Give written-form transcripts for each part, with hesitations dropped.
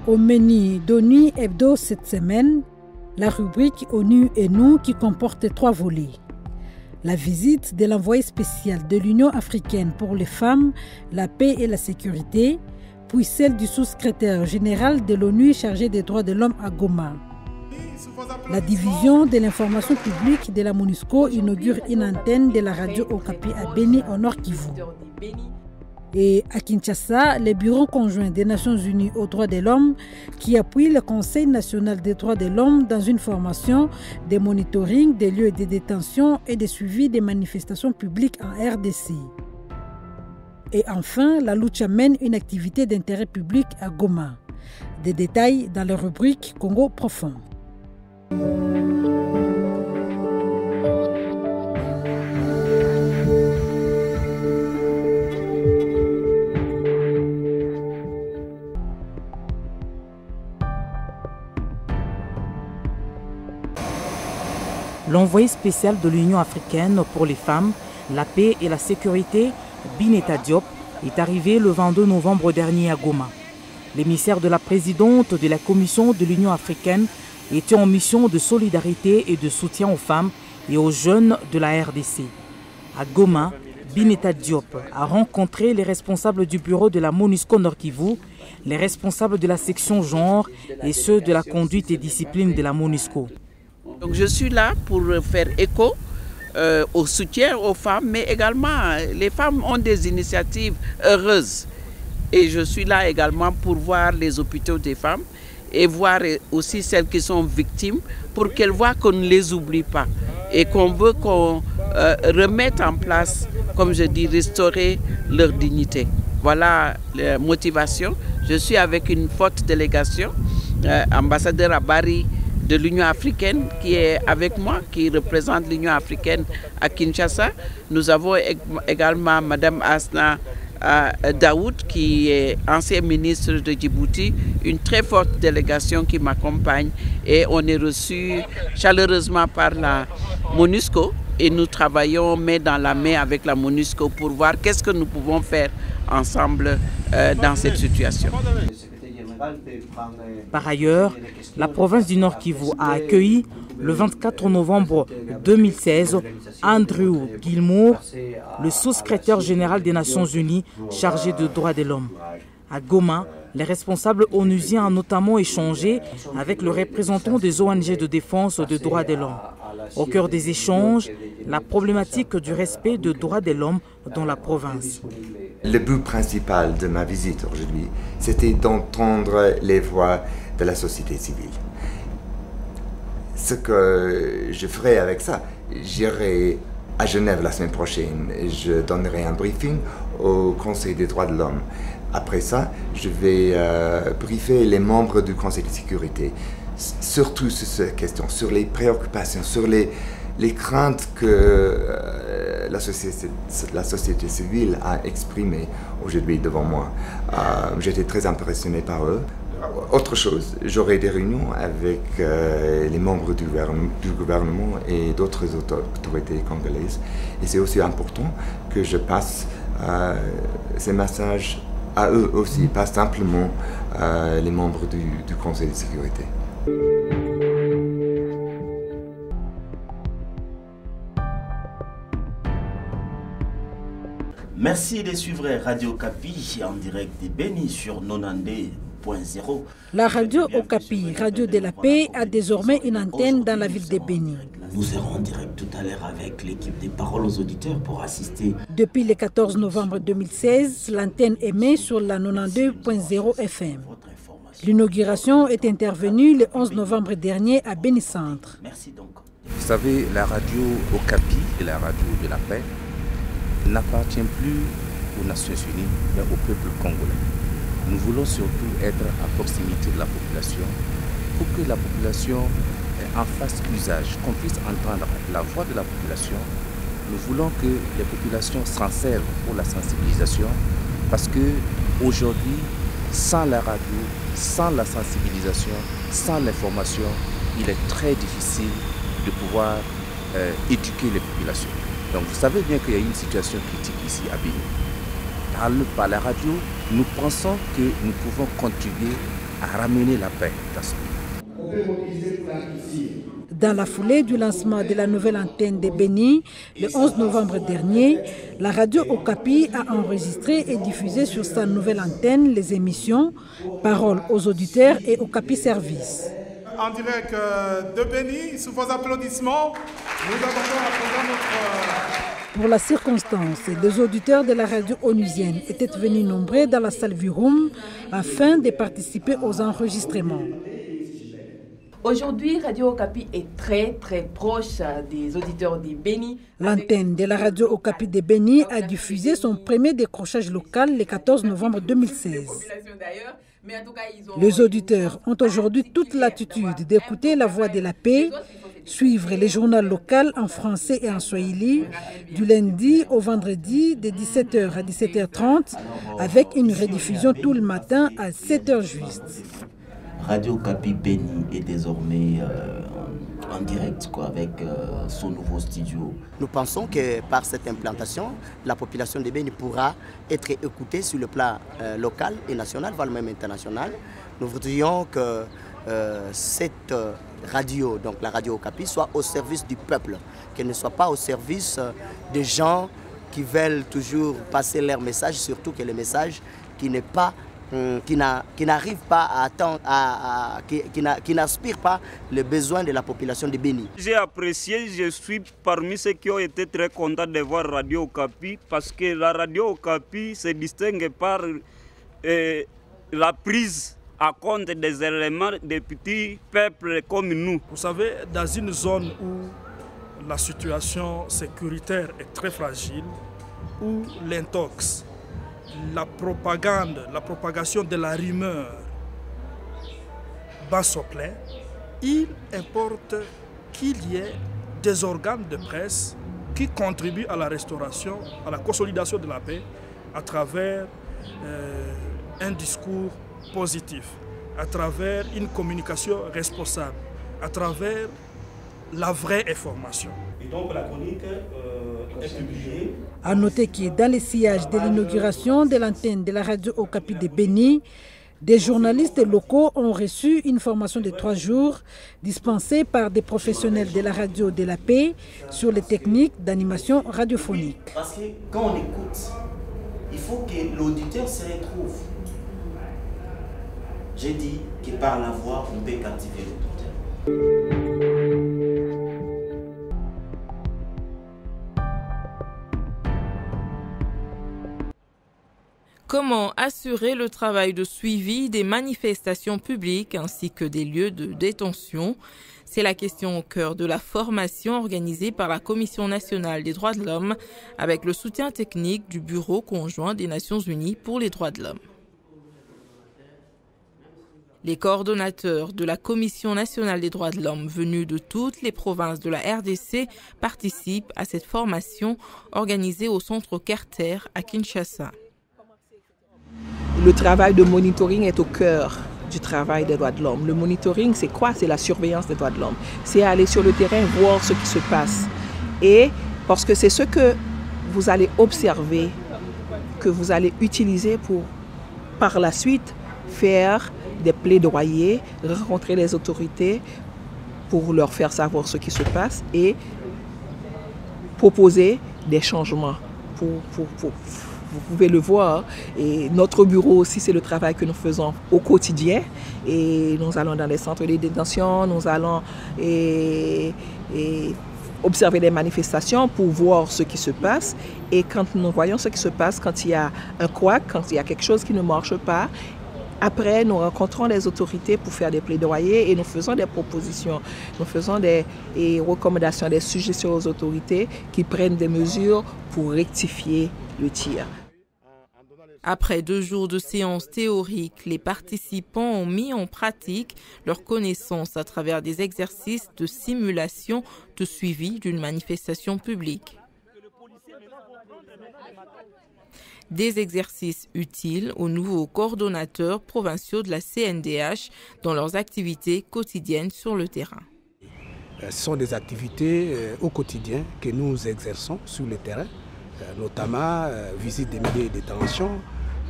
Au menu d'ONU Hebdo cette semaine, la rubrique ONU et nous qui comporte 3 volets. La visite de l'envoyé spécial de l'Union africaine pour les femmes, la paix et la sécurité, puis celle du sous-secrétaire général de l'ONU chargé des droits de l'homme à Goma. La division de l'information publique de la MONUSCO inaugure une antenne de la radio Okapi à Beni au Nord Kivu. Et à Kinshasa, le Bureau conjoint des Nations Unies aux droits de l'homme qui appuie le Conseil national des droits de l'homme dans une formation de monitoring des lieux de détention et de suivi des manifestations publiques en RDC. Et enfin, la Lucha mène une activité d'intérêt public à Goma. Des détails dans la rubrique Congo profond. L'envoyé spécial de l'Union africaine pour les femmes, la paix et la sécurité, Bineta Diop, est arrivé le 22 novembre dernier à Goma. L'émissaire de la présidente de la Commission de l'Union africaine était en mission de solidarité et de soutien aux femmes et aux jeunes de la RDC. À Goma, Bineta Diop a rencontré les responsables du bureau de la MONUSCO Nord Kivu, les responsables de la section genre et ceux de la conduite et discipline de la MONUSCO. Donc je suis là pour faire écho au soutien aux femmes, mais également les femmes ont des initiatives heureuses. Et je suis là également pour voir les hôpitaux des femmes et voir aussi celles qui sont victimes pour qu'elles voient qu'on ne les oublie pas et qu'on veut qu'on remette en place, comme je dis, restaurer leur dignité. Voilà la motivation. Je suis avec une forte délégation, ambassadeur à Bari de l'Union africaine qui est avec moi, qui représente l'Union africaine à Kinshasa. Nous avons également Mme Asna Daoud, qui est ancien ministre de Djibouti, une très forte délégation qui m'accompagne et on est reçu chaleureusement par la MONUSCO et nous travaillons main dans la main avec la MONUSCO pour voir qu'est-ce que nous pouvons faire ensemble dans cette situation. Par ailleurs, la province du Nord Kivu a accueilli le 24 novembre 2016 Andrew Gilmour, le sous-secrétaire général des Nations Unies chargé des droits de l'homme. À Goma, les responsables onusiens ont notamment échangé avec le représentant des ONG de défense des droits de l'homme. Au cœur des échanges, la problématique du respect des droits de l'homme dans la province. Le but principal de ma visite aujourd'hui, c'était d'entendre les voix de la société civile. Ce que je ferai avec ça, j'irai à Genève la semaine prochaine et je donnerai un briefing au Conseil des droits de l'homme. Après ça, je vais briefer les membres du Conseil de sécurité, surtout sur ces questions, sur les préoccupations, sur les craintes que la société civile a exprimées aujourd'hui devant moi. J'étais très impressionné par eux. Autre chose, j'aurai des réunions avec les membres du gouvernement et d'autres autorités congolaises. Et c'est aussi important que je passe ces messages à eux aussi, pas simplement les membres du Conseil de sécurité. Merci de suivre Radio Okapi en direct de Beni sur 92.0. La radio Okapi, radio de la paix, a désormais une antenne dans la ville de Beni. Nous serons en direct tout à l'heure avec l'équipe des Paroles aux auditeurs pour assister. Depuis le 14 novembre 2016, l'antenne émet sur la 92.0 FM. L'inauguration est intervenue le 11 novembre dernier à Beni Centre. Merci donc. Vous savez, la radio Okapi, la radio de la paix, n'appartient plus aux Nations Unies, mais au peuple congolais. Nous voulons surtout être à proximité de la population pour que la population en fasse usage, qu'on puisse entendre la voix de la population. Nous voulons que les populations s'en servent pour la sensibilisation parce que aujourd'hui, sans la radio, sans la sensibilisation, sans l'information, il est très difficile de pouvoir éduquer les populations. Donc vous savez bien qu'il y a une situation critique ici à Beni. Par la radio, nous pensons que nous pouvons contribuer à ramener la paix dans ce pays. Dans la foulée du lancement de la nouvelle antenne de Béni, le 11 novembre dernier, la radio Okapi a enregistré et diffusé sur sa nouvelle antenne les émissions Paroles aux auditeurs et Okapi Service. En direct de Béni, sous vos applaudissements, nous abordons la programme Pour la circonstance, les auditeurs de la radio onusienne étaient venus nombreux dans la salle Virum afin de participer aux enregistrements. Aujourd'hui, Radio Okapi est très proche des auditeurs de Béni. L'antenne de la radio Okapi de Béni a diffusé son premier décrochage local le 14 novembre 2016. Les auditeurs ont aujourd'hui toute l'attitude d'écouter la voix de la paix, suivre les journaux locaux en français et en swahili du lundi au vendredi de 17h à 17h30 avec une rediffusion tout le matin à 7h juste. Radio Okapi Béni est désormais en direct avec son nouveau studio. Nous pensons que par cette implantation, la population de Béni pourra être écoutée sur le plan local et national, voire même international. Nous voudrions que cette radio, donc la radio Okapi, soit au service du peuple, qu'elle ne soit pas au service des gens qui veulent toujours passer leur message, surtout que le message qui n'est pas qui n'arrive pas à attendre, qui n'aspire pas les besoins de la population de Béni. J'ai apprécié, je suis parmi ceux qui ont été très contents de voir Radio Okapi parce que la Radio Okapi se distingue par la prise à compte des éléments des petits peuples comme nous. Vous savez, dans une zone où la situation sécuritaire est très fragile, où l'intox, la propagande, la propagation de la rumeur bat son plein, il importe qu'il y ait des organes de presse qui contribuent à la restauration, à la consolidation de la paix à travers un discours positif, à travers une communication responsable, à travers la vraie information. Et donc la chronique est publiée. À noter que dans le sillage de l'inauguration de l'antenne de la radio Okapi de Béni, des journalistes locaux ont reçu une formation de 3 jours dispensée par des professionnels de la radio de la paix sur les techniques d'animation radiophonique. Parce que quand on écoute, il faut que l'auditeur se retrouve. J'ai dit que par la voix, on peut captiver l'auditeur. Comment assurer le travail de suivi des manifestations publiques ainsi que des lieux de détention? C'est la question au cœur de la formation organisée par la Commission nationale des droits de l'homme avec le soutien technique du Bureau conjoint des Nations unies pour les droits de l'homme. Les coordonnateurs de la Commission nationale des droits de l'homme venus de toutes les provinces de la RDC participent à cette formation organisée au centre Carter à Kinshasa. Le travail de monitoring est au cœur du travail des droits de l'homme. Le monitoring, c'est quoi? C'est la surveillance des droits de l'homme. C'est aller sur le terrain, voir ce qui se passe. Et parce que c'est ce que vous allez observer, que vous allez utiliser pour, par la suite, faire des plaidoyers, rencontrer les autorités pour leur faire savoir ce qui se passe et proposer des changements vous pouvez le voir. Et notre bureau aussi, c'est le travail que nous faisons au quotidien. Et nous allons dans les centres de détention, nous allons observer les manifestations pour voir ce qui se passe. Et quand nous voyons ce qui se passe, quand il y a un couac, quand il y a quelque chose qui ne marche pas, après, nous rencontrons les autorités pour faire des plaidoyers et nous faisons des propositions. Nous faisons des recommandations, des suggestions aux autorités qui prennent des mesures pour rectifier le tir. Après 2 jours de séances théoriques, les participants ont mis en pratique leurs connaissances à travers des exercices de simulation de suivi d'une manifestation publique. Des exercices utiles aux nouveaux coordonnateurs provinciaux de la CNDH dans leurs activités quotidiennes sur le terrain. Ce sont des activités au quotidien que nous exerçons sur le terrain, notamment visite des milieux de détention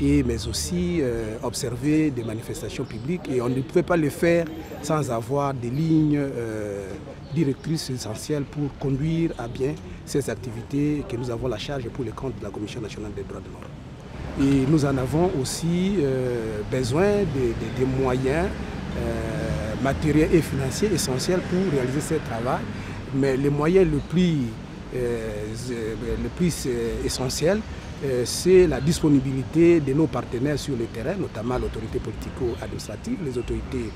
mais aussi observer des manifestations publiques. Et on ne pouvait pas le faire sans avoir des lignes directrices essentielles pour conduire à bien ces activités que nous avons la charge pour le compte de la Commission nationale des droits de l'homme. Et nous en avons aussi besoin des moyens matériels et financiers essentiels pour réaliser ce travail. Mais les moyens le plus essentiel, c'est la disponibilité de nos partenaires sur le terrain, notamment l'autorité politico-administrative, les autorités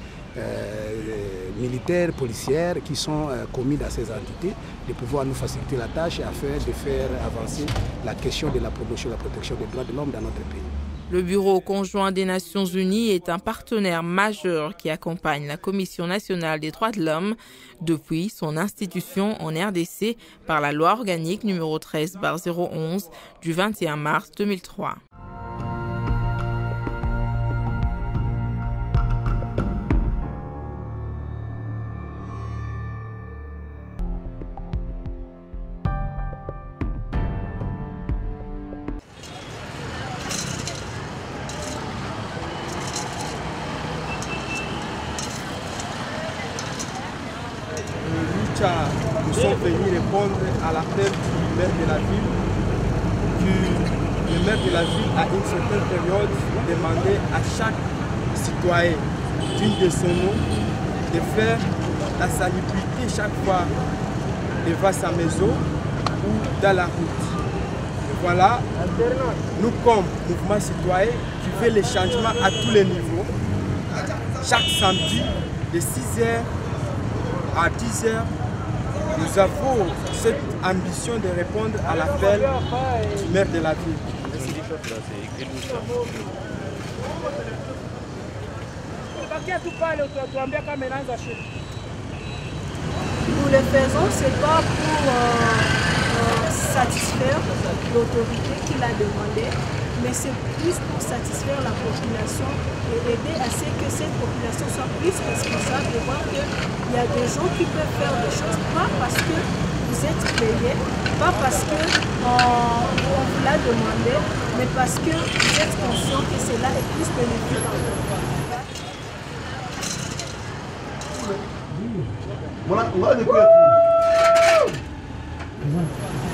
militaires, policières qui sont commises à ces entités, de pouvoir nous faciliter la tâche afin de faire avancer la question de la promotion et la protection des droits de l'homme dans notre pays. Le Bureau conjoint des Nations Unies est un partenaire majeur qui accompagne la Commission nationale des droits de l'homme depuis son institution en RDC par la loi organique numéro 13/011 du 21 mars 2003. Nous sommes venus répondre à l'appel du maire de la ville. Le maire de la ville, à une certaine période, demandait à chaque citoyen digne de son nom de faire la salubrité chaque fois devant sa maison ou dans la route. Et voilà, nous comme mouvement citoyen qui fait les changements à tous les niveaux, chaque samedi de 6h à 10h, nous avons cette ambition de répondre à l'appel du maire de la ville. Nous le faisons, ce n'est pas pour satisfaire l'autorité qui l'a demandé, mais c'est plus pour satisfaire la population et aider à ce que cette population soit plus responsable de voir qu'il y a des gens qui peuvent faire des choses, pas parce que vous êtes payé, pas parce qu'on vous l'a demandé, mais parce que vous êtes conscient que cela est plus bénéfique pour vous.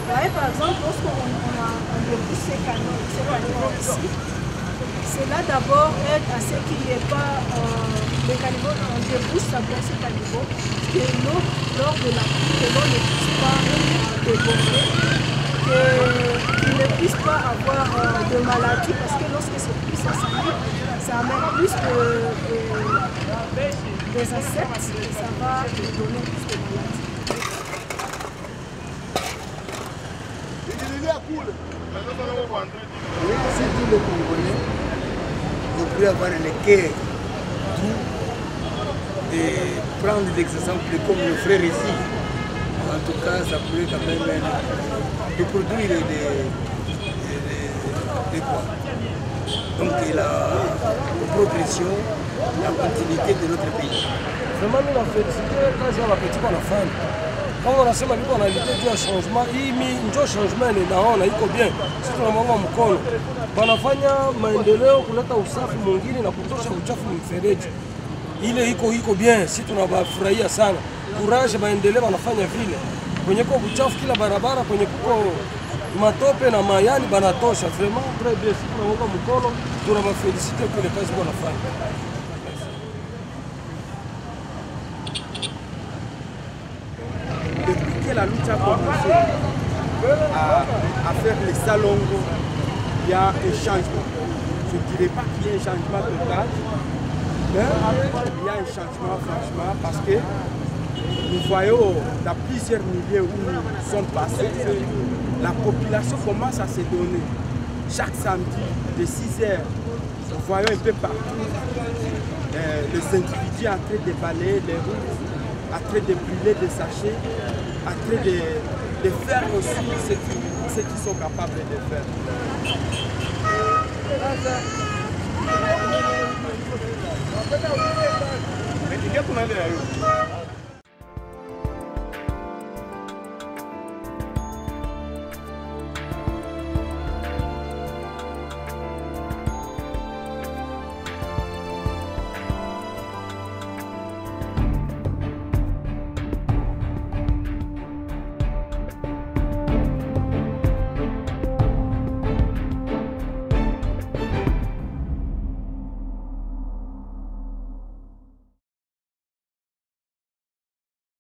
Par exemple, lorsqu'on débouche ces canaux ici, cela d'abord aide à ce qu'il n'y ait pas les caniveaux, on débouche d'abord ces caniveaux, que l'eau, lors de la pluie, que l'eau ne puisse pas déborder, qu'il ne puisse pas avoir de maladies, parce que lorsque c'est plus sensible, ça amène plus des insectes et ça va donner plus de maladies. Si tous les Congolais devraient avoir le cœur de prendre des exemples comme le frère ici, en tout cas, ça pourrait quand même de produire des quoi. Donc la progression, la continuité de notre pays. Vraiment, nous avons félicité quand j'ai la petite femme. Quand on a sema liko analite juu ya changement hii ndio changement ninaona iko bien. Sisi tunamwanga mkono. Wanafanya maendeleo kuleta usafi mwingine na kutosha uchafu mfereji. Ile iko bien. Sisi tunawafurahia sana. Courage maendeleo wanafanya vile. Kwenye kwa uchafu kila barabara kwenye kuko matope na mayani banatosha. Vraiment très bien. Sisi tunamwanga mkono. Tunawaféliciter pour les kazi wanafanya. La lutte a commencé à faire les salongos, il y a un changement. Je ne dirais pas qu'il y a un changement total, mais il y a un changement franchement parce que nous voyons dans plusieurs milieux où nous sommes passés, la population commence à se donner. Chaque samedi de 6h, nous voyons un peu partout les individus en train de balayer les routes, en train de brûler des sachets, en train de faire aussi ce qu'ils sont capables de faire. Mais